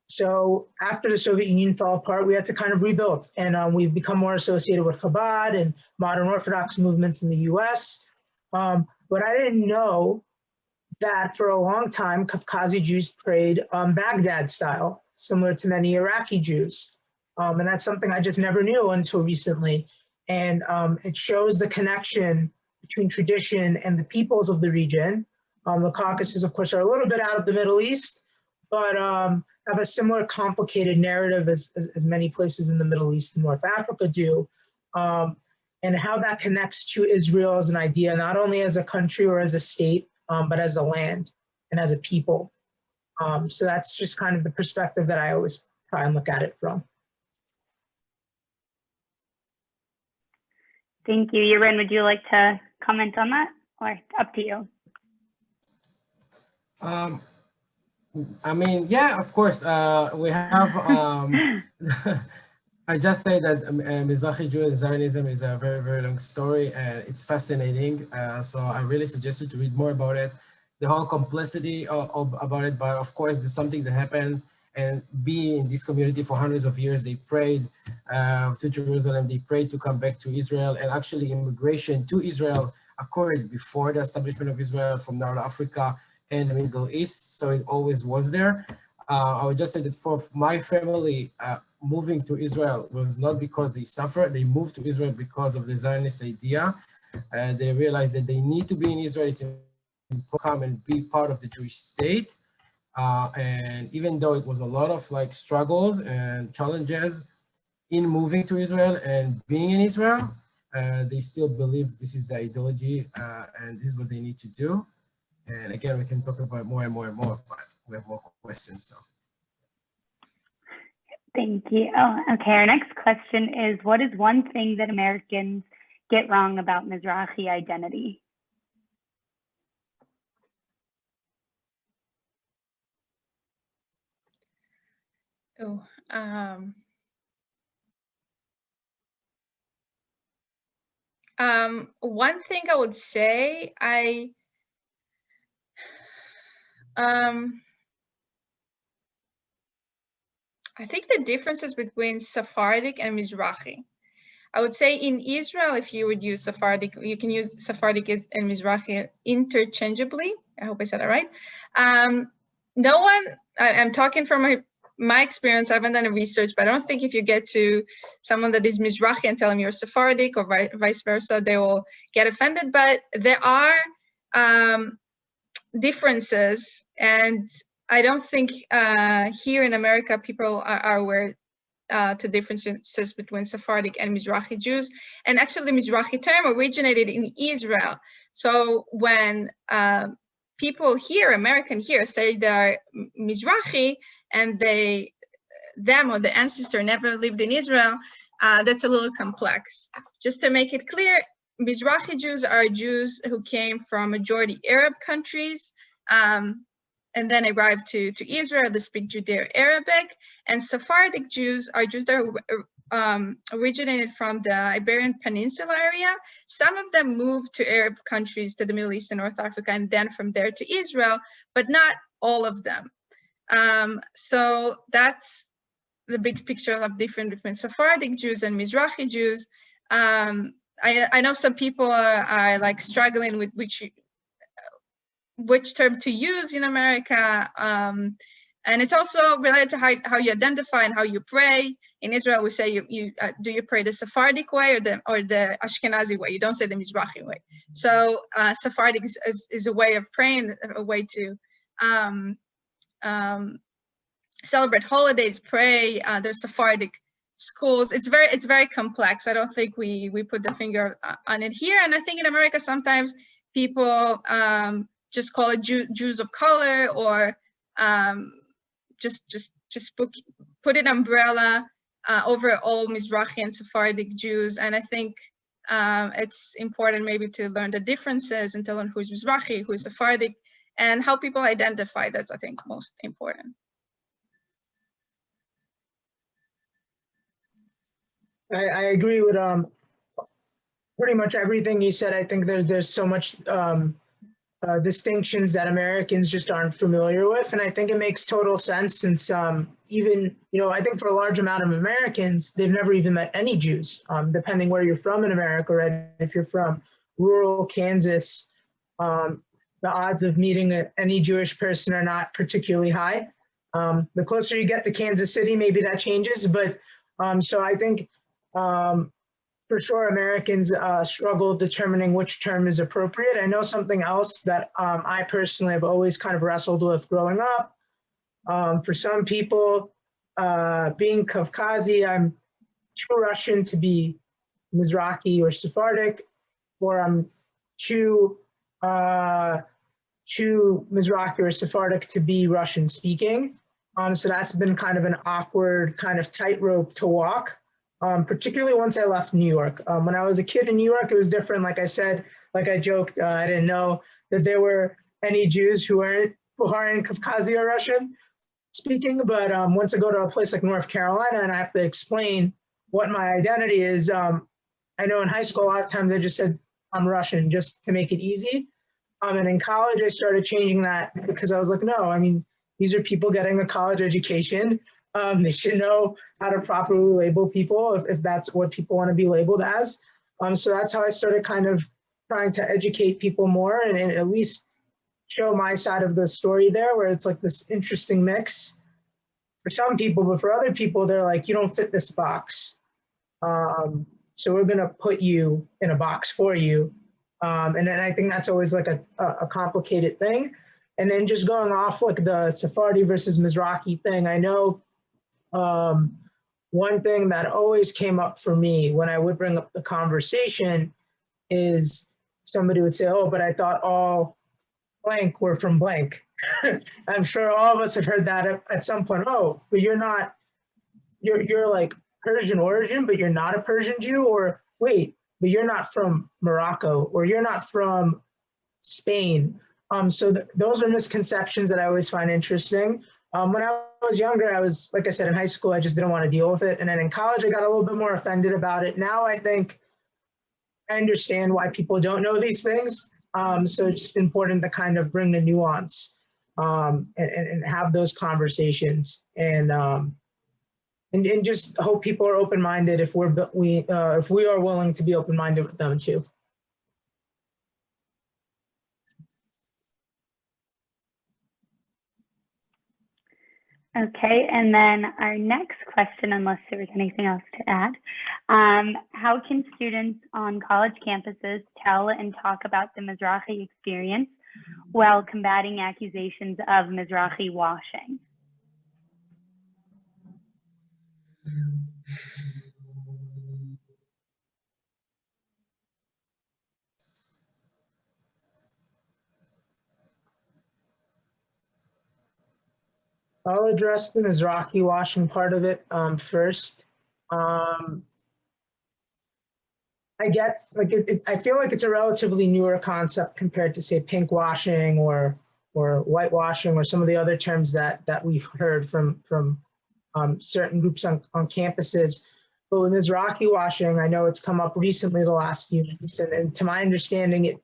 Speaker 5: So after the Soviet Union fell apart, we had to kind of rebuild. And we've become more associated with Chabad and modern Orthodox movements in the US. But I didn't know that for a long time, Kafkazi Jews prayed Baghdad style, similar to many Iraqi Jews. And that's something I just never knew until recently. And it shows the connection between tradition and the peoples of the region. The Caucasus, of course, are a little bit out of the Middle East, but have a similar complicated narrative as many places in the Middle East and North Africa do. And how that connects to Israel as an idea, not only as a country or as a state, but as a land and as a people. So that's just kind of the perspective that I always try and look at it from.
Speaker 2: Thank you. Yarin, would you like to comment on that, or up to you?
Speaker 4: I mean, yeah, of course. We have, I just say that Mizrahi Jew and Zionism is a very, very long story, and it's fascinating. So I really suggest you to read more about it, the whole complexity about it. But of course, there's something that happened, and being in this community for hundreds of years, they prayed to Jerusalem, they prayed to come back to Israel, and actually immigration to Israel occurred before the establishment of Israel from North Africa and the Middle East, so it always was there. I would just say that for my family, moving to Israel was not because they suffered. They moved to Israel because of the Zionist idea. They realized that they need to be in Israel. It's important to come and be part of the Jewish state. And even though it was a lot of like struggles and challenges in moving to Israel and being in Israel, they still believe this is the ideology and this is what they need to do. And again, we can talk about more and more and more, but we have more questions. So.
Speaker 2: Thank you. Oh, okay, our next question is, what is one thing that Americans get wrong about Mizrahi identity?
Speaker 3: Oh, one thing I would say, I think the differences between Sephardic and Mizrahi. I would say in Israel, if you would use Sephardic, you can use Sephardic and Mizrahi interchangeably. I hope I said that right. No one, I'm talking from my experience, I haven't done a research, but I don't think if you get to someone that is Mizrahi and tell them you're Sephardic or vice versa, they will get offended. But there are differences, and I don't think here in America people are aware to differences between Sephardic and Mizrahi Jews. And actually the Mizrahi term originated in Israel. So when people here, American here, say they're Mizrahi and them or the ancestor never lived in Israel, that's a little complex. Just to make it clear, Mizrahi Jews are Jews who came from majority Arab countries and then arrived to Israel. They speak Judeo-Arabic. And Sephardic Jews are Jews that originated from the Iberian Peninsula area. Some of them moved to Arab countries, to the Middle East and North Africa, and then from there to Israel, but not all of them. So that's the big picture of difference between Sephardic Jews and Mizrahi Jews. I know some people are like struggling with which term to use in America. And it's also related to how you identify and how you pray. In Israel, we say do you pray the Sephardic way or the Ashkenazi way? You don't say the Mizrahi way. So Sephardic is a way of praying, a way to celebrate holidays, pray. There's Sephardic schools. It's very complex. I don't think we put the finger on it here. And I think in America sometimes people just call it Jews of color, or just put an umbrella over all Mizrahi and Sephardic Jews. And I think it's important maybe to learn the differences and to learn who's Mizrahi, who's Sephardic, and how people identify. That's, I think, most important.
Speaker 5: I agree with pretty much everything you said. I think there's so much distinctions that Americans just aren't familiar with, and I think it makes total sense since even, I think for a large amount of Americans, they've never even met any Jews, depending where you're from in America, right? If you're from rural Kansas, the odds of meeting any Jewish person are not particularly high. The closer you get to Kansas City, maybe that changes, but so I think for sure, Americans struggle determining which term is appropriate. I know something else that I personally have always kind of wrestled with growing up. For some people, being Kavkazi, I'm too Russian to be Mizrahi or Sephardic, or I'm too Mizrahi or Sephardic to be Russian speaking. So that's been kind of an awkward kind of tightrope to walk. Particularly once I left New York. When I was a kid in New York, it was different. Like I said, like I joked, I didn't know that there were any Jews who aren't Kavkazi or Russian speaking. But once I go to a place like North Carolina and I have to explain what my identity is, I know in high school, a lot of times I just said I'm Russian just to make it easy. And in college, I started changing that because I was like, no, I mean, these are people getting a college education. They should know how to properly label people if that's what people want to be labeled as. So that's how I started kind of trying to educate people more and at least show my side of the story there, where it's like this interesting mix. for some people, but for other people, they're like, you don't fit this box. So we're gonna put you in a box for you. And then I think that's always like a complicated thing. And then just going off like the Sephardi versus Mizrahi thing, I know one thing that always came up for me when I would bring up the conversation is somebody would say, oh, but I thought all blank were from blank. I'm sure all of us have heard that at some point. Oh, but you're not, you're like Persian origin, but you're not a Persian Jew, or wait, but you're not from Morocco, or you're not from Spain. So those are misconceptions that I always find interesting. When I was younger, I was, like I said, in high school, I just didn't want to deal with it. And then in college, I got a little bit more offended about it. Now I think I understand why people don't know these things. So it's just important to kind of bring the nuance and have those conversations, and just hope people are open-minded if we are willing to be open-minded with them too.
Speaker 2: Okay, and then our next question, unless there was anything else to add, how can students on college campuses tell and talk about the Mizrahi experience while combating accusations of Mizrahi washing?
Speaker 5: I'll address the Mizrahi washing part of it first. I get like I feel like it's a relatively newer concept compared to say pink washing or whitewashing or some of the other terms that we've heard from certain groups on campuses. But with Mizrahi washing, I know it's come up recently the last few months, and to my understanding,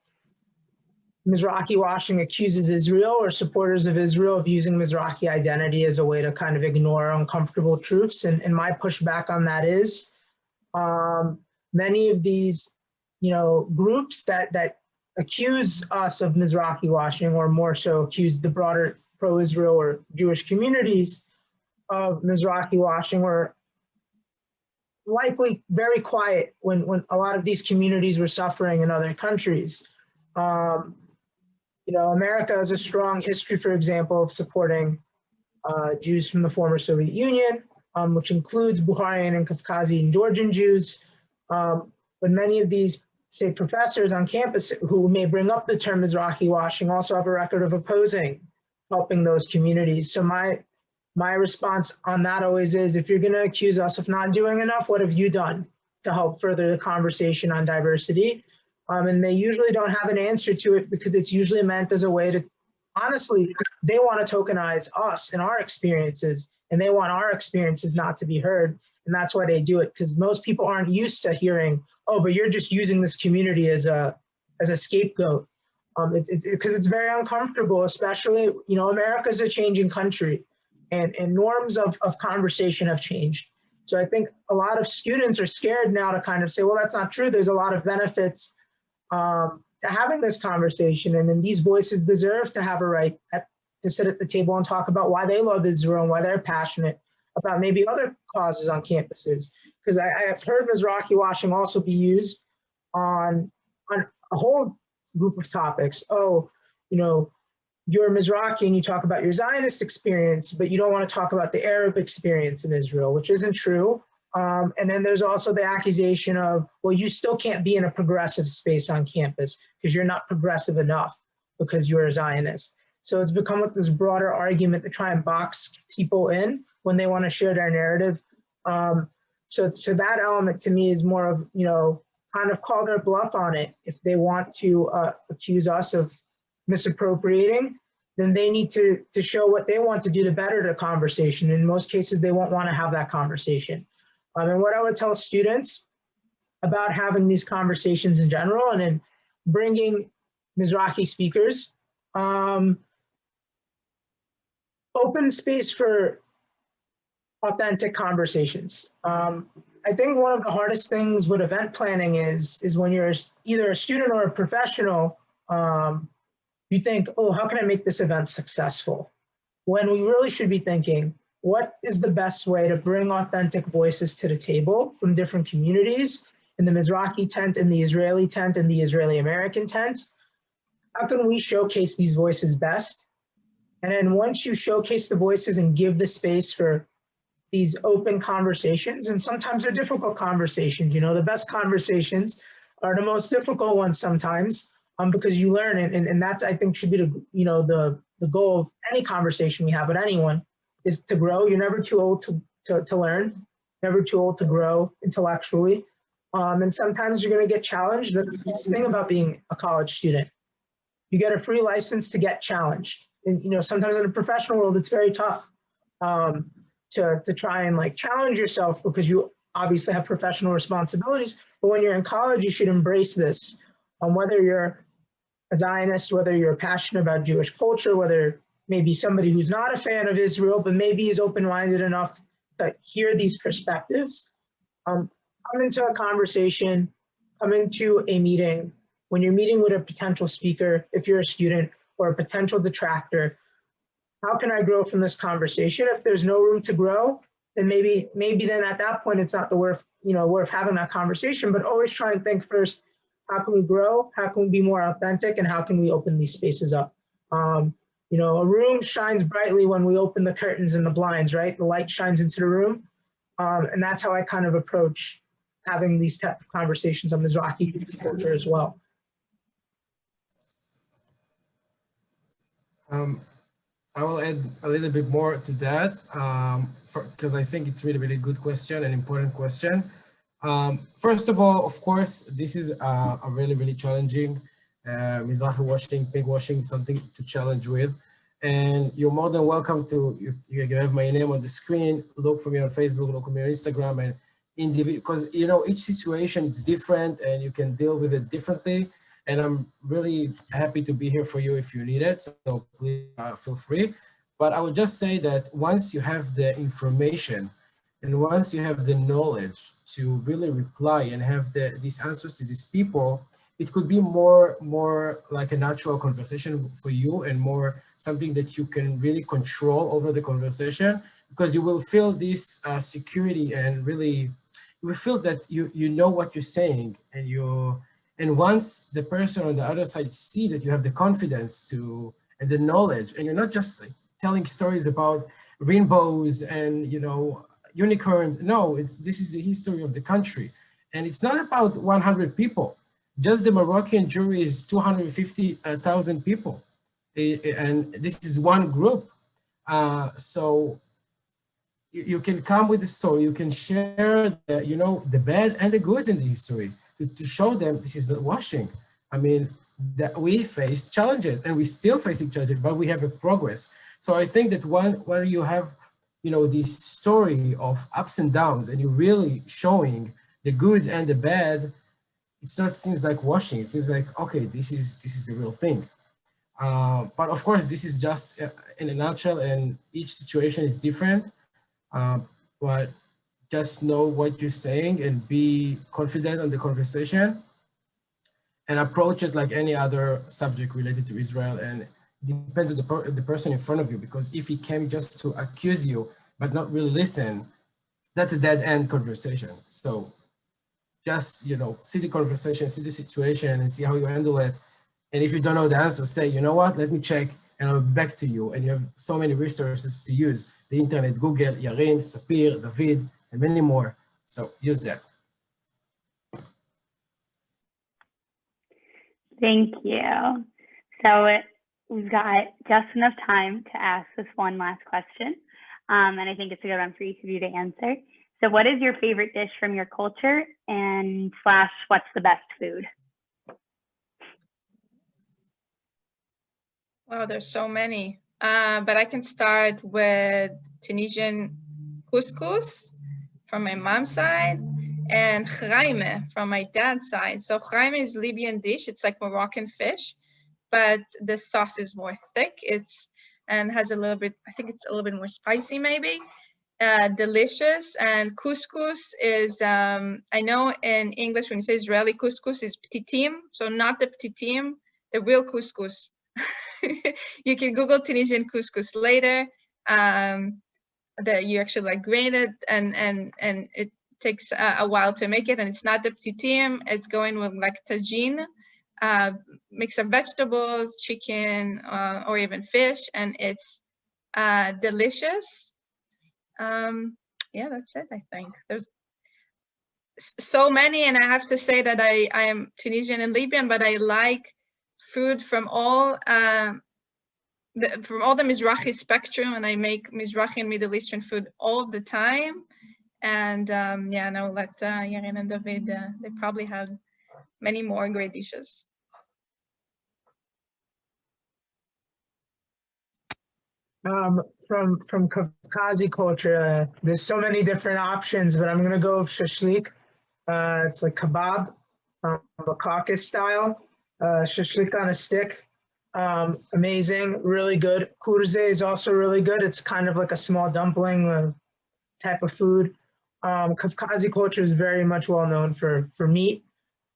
Speaker 5: Mizrahi washing accuses Israel or supporters of Israel of using Mizrahi identity as a way to kind of ignore uncomfortable truths. And my pushback on that is many of these, groups that accuse us of Mizrahi washing, or more so accuse the broader pro-Israel or Jewish communities of Mizrahi washing, were likely very quiet when a lot of these communities were suffering in other countries. America has a strong history, for example, of supporting Jews from the former Soviet Union, which includes Bukharian and Caucasian and Georgian Jews. But many of these, say, professors on campus who may bring up the term Mizrahi washing also have a record of opposing helping those communities. So my response on that always is, if you're going to accuse us of not doing enough, what have you done to help further the conversation on diversity? And they usually don't have an answer to it, because it's usually meant as a way to, honestly, they want to tokenize us and our experiences, and they want our experiences not to be heard. And that's why they do it, because most people aren't used to hearing, oh, but you're just using this community as a scapegoat. Because it's very uncomfortable, especially, America's a changing country, and norms of conversation have changed. So I think a lot of students are scared now to kind of say, well, that's not true. There's a lot of benefits to having this conversation, and then these voices deserve to have a right to sit at the table and talk about why they love Israel and why they're passionate about maybe other causes on campuses. Because I have heard Mizrahi washing also be used on a whole group of topics. Oh, you're Mizrahi and you talk about your Zionist experience, but you don't want to talk about the Arab experience in Israel, which isn't true. And then there's also the accusation of, well, you still can't be in a progressive space on campus because you're not progressive enough because you're a Zionist. So it's become like this broader argument to try and box people in when they want to share their narrative. So that element to me is more of, kind of call their bluff on it. If they want to accuse us of misappropriating, then they need to show what they want to do to better the conversation. In most cases, they won't want to have that conversation. And what I would tell students about having these conversations in general, and then bringing Mizrahi speakers, open space for authentic conversations. I think one of the hardest things with event planning is when you're either a student or a professional, you think, oh, how can I make this event successful? When we really should be thinking, what is the best way to bring authentic voices to the table from different communities in the Mizrahi tent, in the Israeli tent, in the Israeli American tent? How can we showcase these voices best? And then once you showcase the voices and give the space for these open conversations, and sometimes they're difficult conversations, you know, the best conversations are the most difficult ones sometimes, because you learn it, and that's, I think, should be the, you know, the goal of any conversation we have with anyone, is to grow. You're never too old to learn, never too old to grow intellectually, and sometimes you're going to get challenged. The best thing about being a college student, you get a free license to get challenged. And, you know, sometimes in the professional world, it's very tough to try and like challenge yourself, because you obviously have professional responsibilities. But when you're in college, you should embrace this. Whether you're a Zionist, whether you're passionate about Jewish culture, whether maybe somebody who's not a fan of Israel, but maybe is open-minded enough to hear these perspectives, come into a conversation, come into a meeting. When you're meeting with a potential speaker, if you're a student, or a potential detractor, how can I grow from this conversation? If there's no room to grow, then maybe then at that point it's not worth having that conversation. But always try and think first, how can we grow? How can we be more authentic? And how can we open these spaces up? You know, a room shines brightly when we open the curtains and the blinds, right? The light shines into the room. And that's how I kind of approach having these type of conversations on Mizrahi culture as well.
Speaker 4: I will add a little bit more to that, because I think it's really, really good question, an important question. First of all, of course, this is a really, really challenging Mizrahi washing, pink washing, something to challenge with. And you're more than welcome to, you have my name on the screen, look for me on Facebook, look for me on Instagram, and because, you know, each situation is different and you can deal with it differently. And I'm really happy to be here for you if you need it, so please feel free. But I would just say that once you have the information and once you have the knowledge to really reply and have these answers to these people, it could be more like a natural conversation for you and more something that you can really control over the conversation, because you will feel this security and really, you will feel that you know what you're saying, and once the person on the other side see that you have the confidence and the knowledge, and you're not just like telling stories about rainbows and, you know, unicorns. No, this is the history of the country. And it's not about 100 people. Just the Moroccan Jewry is 250,000 people. And this is one group. So you can come with the story, you can share the bad and the goods in the history to show them this is not washing. I mean, that we face challenges and we still facing challenges, but we have a progress. So I think that when you have, you know, this story of ups and downs and you're really showing the goods and the bad, it's not seems like washing. It seems like, okay, this is the real thing. But of course, this is just in a nutshell, and each situation is different. But just know what you're saying and be confident on the conversation and approach it like any other subject related to Israel. And it depends on the person in front of you, because if he came just to accuse you, but not really listen, that's a dead end conversation. So just, you know, see the conversation, see the situation and see how you handle it. And if you don't know the answer, say, you know what, let me check and I'll be back to you. And you have so many resources to use, the internet, Google, Yarin, Sapir, David, and many more. So use that.
Speaker 2: Thank you. So we've got just enough time to ask this one last question. And I think it's a good one for each of you to answer. So what is your favorite dish from your culture, and / what's the best food?
Speaker 3: Wow, there's so many. But I can start with Tunisian couscous from my mom's side and chraime from my dad's side. So chraime is Libyan dish. It's like Moroccan fish, but the sauce is more thick. And has a little bit, I think it's a little bit more spicy maybe. Delicious. And couscous is, I know in English when you say Israeli couscous is ptitim, so not the ptitim, the real couscous. You can Google Tunisian couscous later. that you actually like grate it, and it takes a while to make it, and it's not the ptitim. It's going with like tagine, mix of vegetables, chicken, or even fish, and it's delicious. Yeah, that's it. I think there's so many, and I have to say that I am Tunisian and Libyan, but I like food from all the Mizrahi spectrum, and I make Mizrahi and Middle Eastern food all the time. And yeah, and I'll let Yarin and David, they probably have many more great dishes.
Speaker 5: From Caucasian culture, there's so many different options, but I'm gonna go with shashlik. It's like kebab, a Caucasus style, shashlik on a stick. Amazing, really good. Kurze is also really good. It's kind of like a small dumpling type of food. Caucasian culture is very much well known for meat.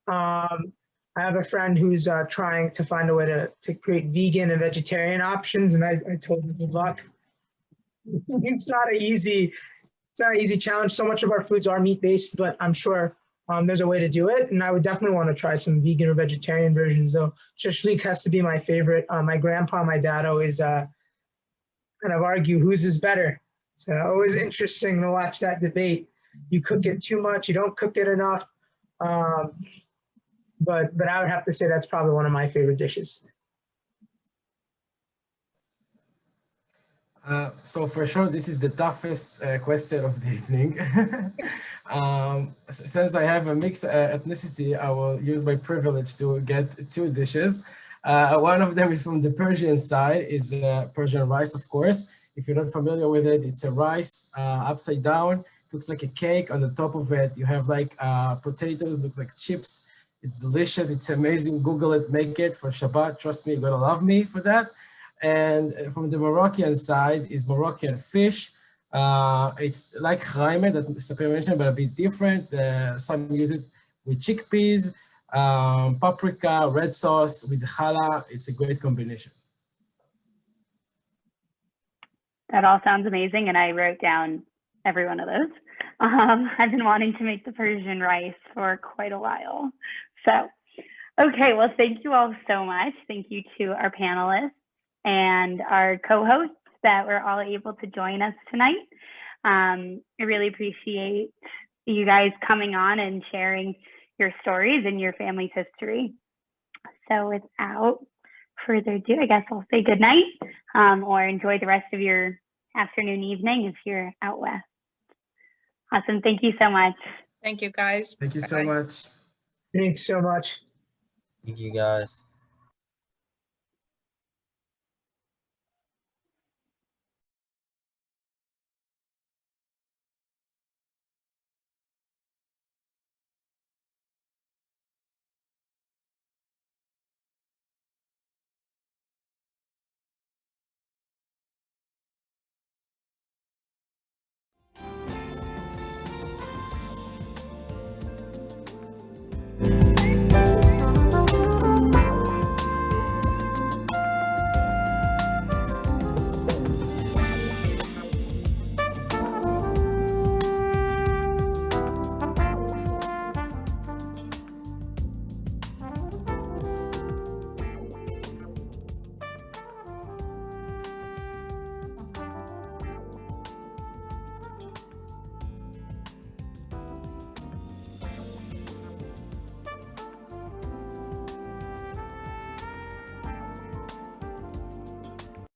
Speaker 5: I have a friend who's trying to find a way to create vegan and vegetarian options, and I told him good luck. It's not an easy challenge. So much of our foods are meat based, but I'm sure there's a way to do it, and I would definitely want to try some vegan or vegetarian versions. Though shashlik has to be my favorite. My grandpa and my dad always kind of argue whose is better. It's always interesting to watch that debate. You cook it too much, you don't cook it enough. But I would have to say that's probably one of my favorite dishes.
Speaker 4: So for sure, this is the toughest question of the evening. Since I have a mixed ethnicity, I will use my privilege to get two dishes. One of them is from the Persian side, is Persian rice, of course. If you're not familiar with it, it's a rice upside down. It looks like a cake. On the top of it, you have like potatoes, looks like chips. It's delicious. It's amazing. Google it, make it for Shabbat. Trust me, you're gonna love me for that. And from the Moroccan side is Moroccan fish. It's like chaime that Sapir mentioned, but a bit different. Some use it with chickpeas, paprika, red sauce with challah. It's a great combination.
Speaker 2: That all sounds amazing, and I wrote down every one of those. I've been wanting to make the Persian rice for quite a while. So, okay, well, thank you all so much. Thank you to our panelists and our co-hosts that were all able to join us tonight. I really appreciate you guys coming on and sharing your stories and your family's history. So without further ado, I guess I'll say good night or enjoy the rest of your afternoon, evening if you're out west. Awesome. Thank you so much.
Speaker 3: Thank you, guys.
Speaker 4: Thank you so much.
Speaker 5: Thanks so much.
Speaker 6: Thank you, guys.